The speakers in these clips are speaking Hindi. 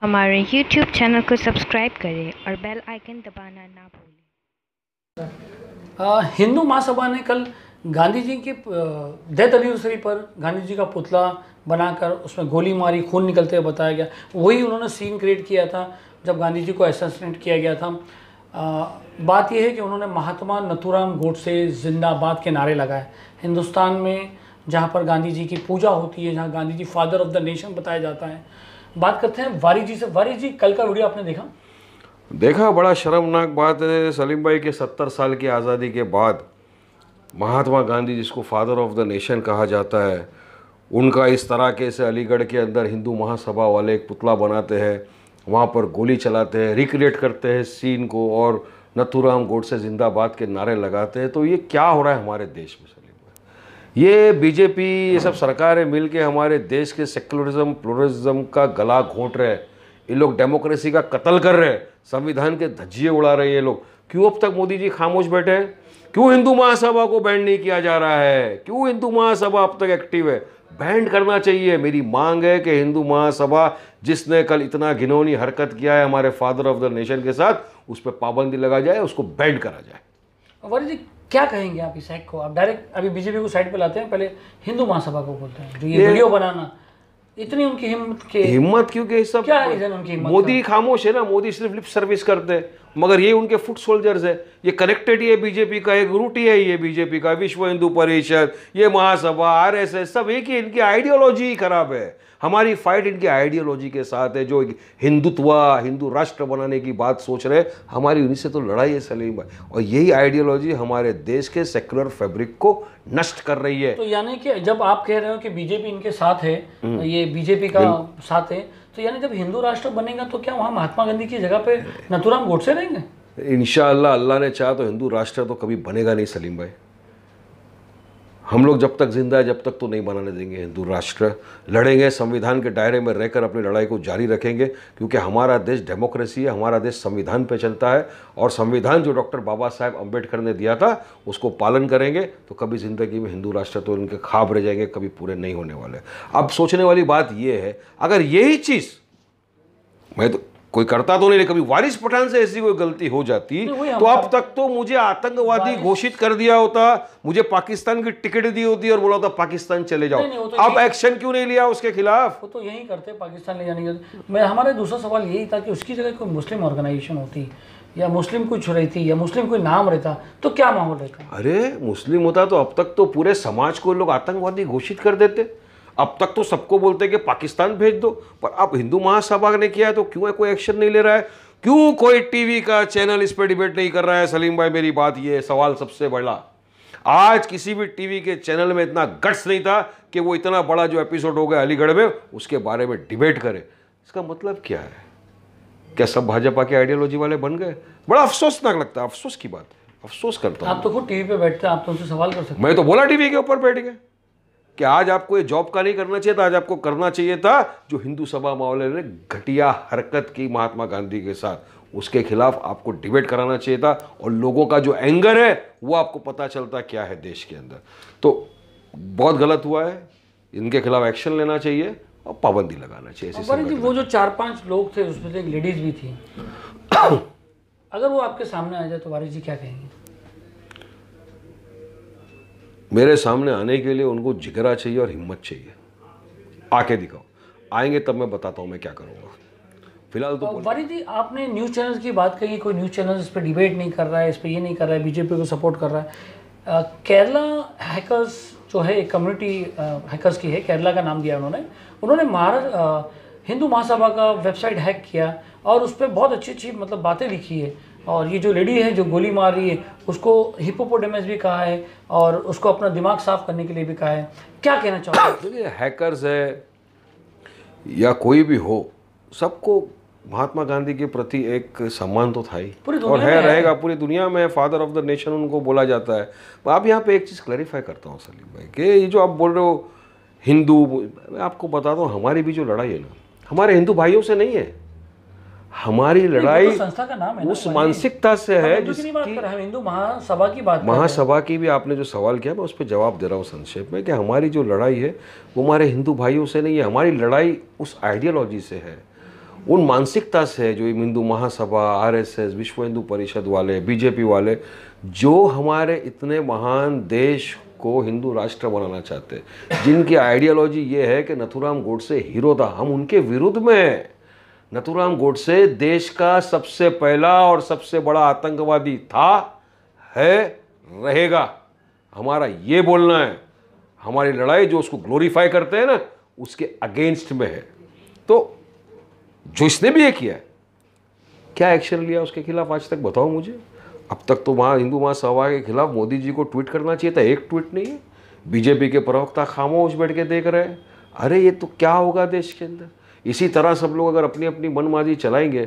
हमारे YouTube चैनल को सब्सक्राइब करें और बेल आइकन दबाना ना भूलें। हिंदू महासभा ने कल गांधी जी की डेथ एनिवर्सरी पर गांधी जी का पुतला बनाकर उसमें गोली मारी, खून निकलते हुए बताया गया। वही उन्होंने सीन क्रिएट किया था जब गांधी जी को असैसिनेट किया गया था। बात यह है कि उन्होंने महात्मा नथुराम गोडसे जिंदाबाद के नारे लगाए। हिंदुस्तान में जहाँ पर गांधी जी की पूजा होती है, जहाँ Gandhi ji father of the nation बताया जाता है। बात करते हैं वारी जी से। वारी जी, कल का वीडियो आपने देखा? बड़ा शर्मनाक बात है सलीम भाई के 70 साल की आज़ादी के बाद महात्मा गांधी, जिसको फादर ऑफ द नेशन कहा जाता है, उनका इस तरह से अलीगढ़ के अंदर हिंदू महासभा वाले एक पुतला बनाते हैं, वहाँ पर गोली चलाते हैं, रिक्रिएट करते हैं सीन को और नथुराम गोडसे जिंदाबाद के नारे लगाते हैं। तो ये क्या हो रहा है हमारे देश में सलीम भाई? ये बीजेपी, ये सब सरकारें मिल के हमारे देश के सेक्युलरिज्म प्लुरलिज्म का गला घोंट रहे हैं। ये लोग डेमोक्रेसी का कत्ल कर रहे हैं, संविधान के धज्जिए उड़ा रहे हैं ये लोग। क्यों अब तक मोदी जी खामोश बैठे हैं? क्यों हिंदू महासभा को बैन नहीं किया जा रहा है? क्यों हिंदू महासभा अब तक एक्टिव है? बैन करना चाहिए। मेरी मांग है कि हिंदू महासभा, जिसने कल इतना घिनौनी हरकत किया है हमारे फादर ऑफ द नेशन के साथ, उस पर पाबंदी लगा जाए, उसको बैन करा जाए। वारी जी, क्या कहेंगे आप इस एक्ट को? आप डायरेक्ट अभी बीजेपी को साइड पे लाते हैं, पहले हिंदू महासभा को बोलते हैं। जो ये वीडियो बनाना, इतनी उनकी हिम्मत क्योंकि सब क्या रीजन उनकी हिम्मत? मोदी खामोश है ना, मोदी सिर्फ लिप सर्विस करते हैं, मगर ये उनके फुट सोल्जर्स है। ये कनेक्टेड ही है बीजेपी का, एक रूट ही है ये बीजेपी का। विश्व हिंदू परिषद, ये महासभा, आरएसएस, सब एक ही। इनकी आइडियोलॉजी ही खराब है। हमारी फाइट इनकी आइडियोलॉजी के साथ है, जो हिंदुत्व, हिंदू राष्ट्र बनाने की बात सोच रहे हैं। हमारी उन्हीं से तो लड़ाई है सलीम भाई, और यही आइडियोलॉजी हमारे देश के सेक्युलर फैब्रिक को नष्ट कर रही है। तो यानी कि जब आप कह रहे हो कि बीजेपी इनके साथ है, ये बीजेपी का साथ है, तो यानी जब हिंदू राष्ट्र बनेगा तो क्या वहाँ महात्मा गांधी की जगह पे नथुराम गोडसे रहेंगे? इंशाअल्लाह, अल्लाह ने चाहा तो हिंदू राष्ट्र तो कभी बनेगा नहीं सलीम भाई। हम लोग जब तक जिंदा है, जब तक तो नहीं बनाने देंगे हिंदू राष्ट्र। लड़ेंगे, संविधान के दायरे में रहकर अपनी लड़ाई को जारी रखेंगे, क्योंकि हमारा देश डेमोक्रेसी है, हमारा देश संविधान पे चलता है, और संविधान जो डॉक्टर बाबा साहेब अम्बेडकर ने दिया था उसको पालन करेंगे तो कभी ज़िंदगी में हिंदू राष्ट्र तो उनके ख्वाब रह जाएंगे, कभी पूरे नहीं होने वाले। अब सोचने वाली बात यह है, अगर यही चीज़, मैं तो कोई करता तो नहीं, लेकिन कभी वारिस पठान से ऐसी कोई गलती हो जाती तो अब तक तो मुझे आतंकवादी घोषित कर दिया होता, मुझे पाकिस्तान की टिकट दी होती और बोला होता पाकिस्तान चले जाओ। तो अब एक्शन क्यों नहीं लिया उसके खिलाफ? वो तो यही करते, पाकिस्तान ले जाने के। हमारा दूसरा सवाल यही था कि उसकी जगह कोई मुस्लिम ऑर्गेनाइजेशन होती, या मुस्लिम कुछ रहती, या मुस्लिम कोई नाम रहता, तो क्या माहौल रहता? अरे मुस्लिम होता तो अब तक तो पूरे समाज को लोग आतंकवादी घोषित कर देते। अब तक तो सबको बोलते कि पाकिस्तान भेज दो, पर अब हिंदू महासभा ने किया है तो क्यों कोई एक्शन नहीं ले रहा है? क्यों कोई टीवी का चैनल इस पर डिबेट नहीं कर रहा है? सलीम भाई, मेरी बात ये सवाल सबसे बड़ा, आज किसी भी टीवी के चैनल में इतना गट्स नहीं था कि वो इतना बड़ा जो एपिसोड हो गया अलीगढ़ में, उसके बारे में डिबेट करे। इसका मतलब क्या है? क्या सब भाजपा के आइडियोलॉजी वाले बन गए? बड़ा अफसोसनाक लगता है, अफसोस की बात है, अफसोस करता हूं। आप तो खुद टीवी पे बैठते हैं, आप तो उनसे सवाल कर सकते हैं। मैं तो बोला टीवी के ऊपर बैठ गए कि आज आपको ये जॉब का नहीं करना चाहिए था, आज आपको करना चाहिए था जो हिंदू सभा वाले ने घटिया हरकत की महात्मा गांधी के साथ, उसके खिलाफ आपको डिबेट कराना चाहिए था, और लोगों का जो एंगर है वो आपको पता चलता क्या है देश के अंदर। तो बहुत गलत हुआ है, इनके खिलाफ एक्शन लेना चाहिए और पाबंदी लगाना चाहिए। वो जो 4-5 लोग थे, उसमें से एक लेडीज भी थी, अगर वो आपके सामने आ जाए तो वारिस जी क्या कहेंगे? मेरे सामने आने के लिए उनको जिगरा चाहिए और हिम्मत चाहिए। आके दिखाओ, आएंगे तब मैं बताता हूँ मैं क्या करूँगा। फिलहाल तो वारिस जी, आपने न्यूज़ चैनल्स की बात कही, कोई न्यूज़ चैनल इस पर डिबेट नहीं कर रहा है, इस पर ये नहीं कर रहा है, बीजेपी को सपोर्ट कर रहा है। केरला हैकर्स जो है, एक कम्युनिटी हैकर्स की है, केरला का नाम दिया उन्होंने हिंदू महासभा का वेबसाइट हैक किया और उस पर बहुत अच्छी अच्छी मतलब बातें लिखी है। और ये जो लेडी है जो गोली मार रही है, उसको हिप्पोपोटेमस भी कहा है और उसको अपना दिमाग साफ करने के लिए भी कहा है। क्या कहना चाहोगे? देखिए, हैकर्स है या कोई भी हो, सबको महात्मा गांधी के प्रति एक सम्मान तो था ही, और है, रहेगा। पूरी दुनिया में फादर ऑफ द नेशन उनको बोला जाता है। अब यहाँ पे एक चीज़ क्लैरिफाई करता हूँ सलीम भाई, कि ये जो आप बोल रहे हो हिंदू, मैं आपको बताता हूँ हमारी भी जो लड़ाई है ना, हमारे हिंदू भाइयों से नहीं है। हमारी लड़ाई तो संस्था का नाम है उस मानसिकता से है जिसकी हम हिंदू महासभा की बात, महासभा की भी आपने जो सवाल किया, मैं उस पर जवाब दे रहा हूँ संक्षेप में, कि हमारी जो लड़ाई है वो हमारे हिंदू भाइयों से नहीं है। हमारी लड़ाई उस आइडियोलॉजी से है, उन मानसिकता से जो हिंदू महासभा, आरएसएस, विश्व हिंदू परिषद वाले, बीजेपी वाले, जो हमारे इतने महान देश को हिंदू राष्ट्र बनाना चाहते हैं, जिनकी आइडियोलॉजी ये है कि नथुराम गोडसे हीरो था, हम उनके विरुद्ध में हैं। नथुराम गोडसे देश का सबसे पहला और सबसे बड़ा आतंकवादी था, है, रहेगा। हमारा ये बोलना है, हमारी लड़ाई जो उसको ग्लोरीफाई करते हैं ना, उसके अगेंस्ट में है। तो जो इसने भी ये किया है, क्या एक्शन लिया उसके खिलाफ आज तक बताओ मुझे। अब तक तो वहाँ हिंदू महासभा के खिलाफ मोदी जी को ट्वीट करना चाहिए था, एक ट्वीट नहीं है। बीजेपी के प्रवक्ता खामोश बैठ के देख रहे हैं। अरे ये तो क्या होगा देश के अंदर। इसी तरह सब लोग अगर अपनी अपनी मनमाजी चलाएंगे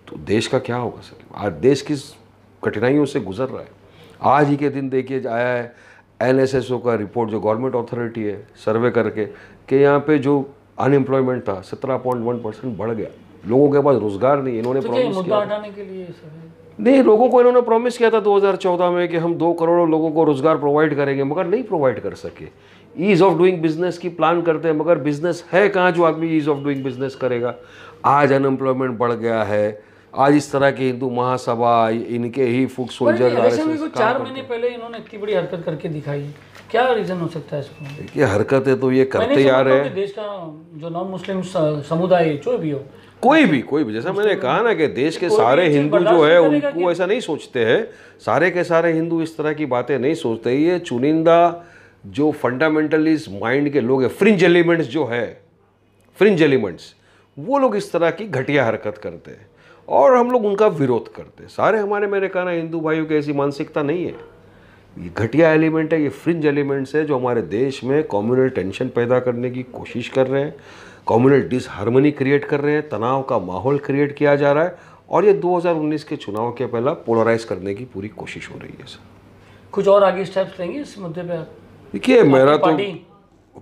तो देश का क्या होगा सर। आज देश किस कठिनाइयों से गुजर रहा है। आज ही के दिन देखिए आया है NSSO का रिपोर्ट, जो गवर्नमेंट अथॉरिटी है, सर्वे करके कि यहाँ पे जो अनएम्प्लॉयमेंट था 17.1% बढ़ गया। लोगों के पास रोजगार नहीं। इन्होंने तो प्रॉमिस मुद्दा हटाने के लिए नहीं, लोगों को इन्होंने प्रॉमिस किया था 2014 में कि हम 2 करोड़ लोगों को रोजगार प्रोवाइड करेंगे, मगर नहीं प्रोवाइड कर सके। ईज ऑफ डूइंग बिजनेस की प्लान करते हैं, मगर बिजनेस है कहाँ जो आदमी ईज ऑफ डूइंग बिजनेस करेगा। आज अनएम्प्लॉयमेंट बढ़ गया है। आज इस तरह की हिंदू महासभा, इनके ही फुट सोल्जर, 4 महीने पहले इन्होंने इतनी बड़ी हरकत करके दिखाई, क्या रीजन हो सकता है इसको? ये हरकतें तो ये करते आ रहे हैं। देश का जो नॉन मुस्लिम समुदाय जो भी हो, कोई भी जैसा मैंने कहा ना कि देश के सारे हिंदू जो है उनको ऐसा नहीं सोचते हैं। सारे के सारे हिंदू इस तरह की बातें नहीं सोचते। ये चुनिंदा जो फंडामेंटलिस्ट माइंड के लोग हैं, फ्रिंज एलिमेंट्स जो है, फ्रिंज एलिमेंट्स, वो लोग इस तरह की घटिया हरकत करते हैं और हम लोग उनका विरोध करते हैं। सारे हमारे, मेरे कहना, हिंदू भाइयों की ऐसी मानसिकता नहीं है। ये घटिया एलिमेंट है, ये फ्रिंज एलिमेंट्स है जो हमारे देश में कम्युनल टेंशन पैदा करने की कोशिश कर रहे हैं, कम्युनल डिसहार्मनी क्रिएट कर रहे हैं, तनाव का माहौल क्रिएट किया जा रहा है और ये 2019 के चुनाव के पहला पोलराइज करने की पूरी कोशिश हो रही है सर। कुछ और आगे स्टेप्स लेंगे इस मुद्दे पे आप? देखिए, मेरा तो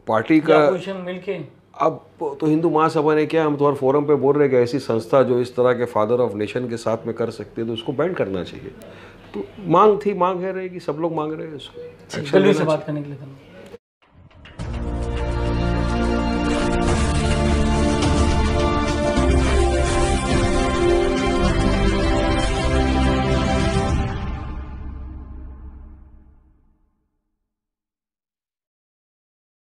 पार्टी का मिलके, अब तो हिंदू महासभा ने क्या, हम तो हर फोरम पे बोल रहे हैं कि ऐसी संस्था जो इस तरह के फादर ऑफ नेशन के साथ में कर सकती है तो उसको बैन करना चाहिए। तो मांग है, रहेगी, सब लोग मांग रहे हैं उसको। से बात करने के लिए